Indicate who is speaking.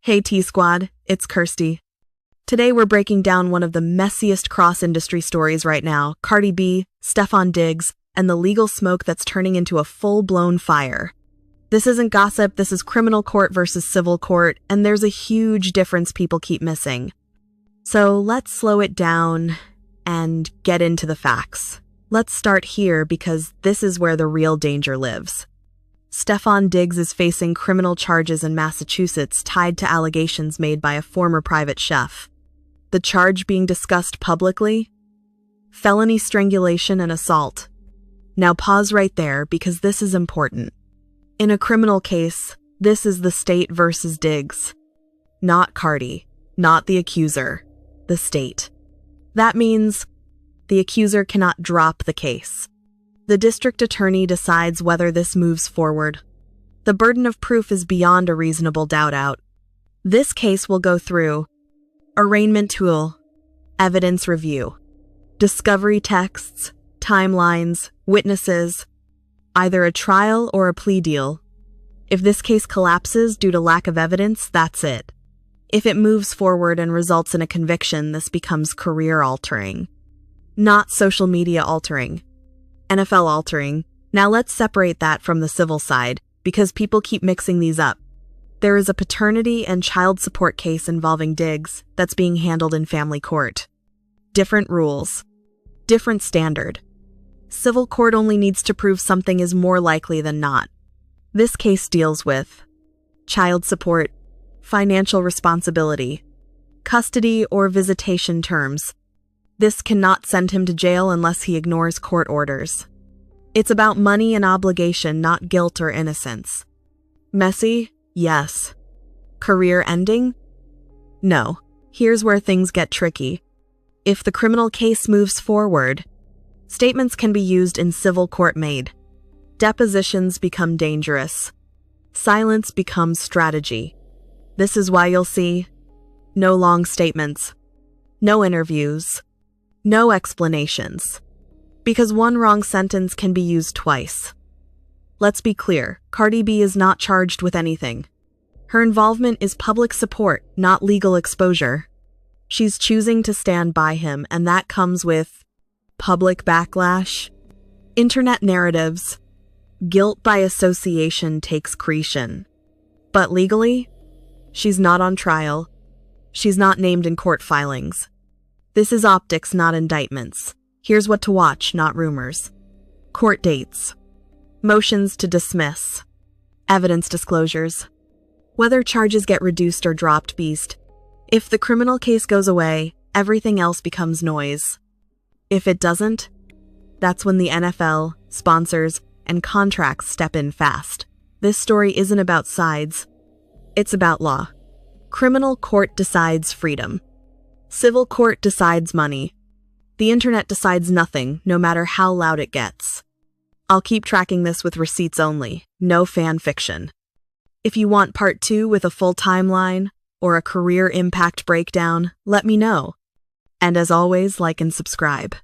Speaker 1: Hey T-Squad, it's Kirsty. Today we're breaking down one of the messiest cross-industry stories right now, Cardi B, Stefon Diggs, and the legal smoke that's turning into a full-blown fire. This isn't gossip, this is criminal court versus civil court, and there's a huge difference people keep missing. So let's slow it down and get into the facts. Let's start here because this is where the real danger lives. Stefon Diggs is facing criminal charges in Massachusetts tied to allegations made by a former private chef. The charge being discussed publicly? Felony strangulation and assault. Now pause right there because this is important. In a criminal case, this is the state versus Diggs. Not Cardi, not the accuser, the state. That means the accuser cannot drop the case. The district attorney decides whether this moves forward. The burden of proof is beyond a reasonable doubt out. This case will go through arraignment tool, evidence review, discovery texts, timelines, witnesses, either a trial or a plea deal. If this case collapses due to lack of evidence, that's it. If it moves forward and results in a conviction, this becomes career-altering. Not social media altering. NFL altering. Now let's separate that from the civil side, because people keep mixing these up. There is a paternity and child support case involving Diggs that's being handled in family court. Different rules. Different standard. Civil court only needs to prove something is more likely than not. This case deals with child support, financial responsibility, custody or visitation terms. This cannot send him to jail unless he ignores court orders. It's about money and obligation, not guilt or innocence. Messy? Yes. Career ending? No. Here's where things get tricky. If the criminal case moves forward, statements can be used in civil court made. Depositions become dangerous. Silence becomes strategy. This is why you'll see no long statements, no interviews, no explanations. Because one wrong sentence can be used twice. Let's be clear, Cardi B is not charged with anything. Her involvement is public support, not legal exposure. She's choosing to stand by him, and that comes with public backlash, internet narratives, guilt by association takes creation. But legally, she's not on trial. She's not named in court filings. This is optics, not indictments. Here's what to watch, not rumors. Court dates. Motions to dismiss. Evidence disclosures. Whether charges get reduced or dropped beast. If the criminal case goes away, everything else becomes noise. If it doesn't, that's when the NFL, sponsors, and contracts step in fast. This story isn't about sides. It's about law. Criminal court decides freedom. Civil court decides money. The internet decides nothing, no matter how loud it gets. I'll keep tracking this with receipts only, no fan fiction. If you want part 2 with a full timeline or a career impact breakdown, let me know. And as always, like and subscribe.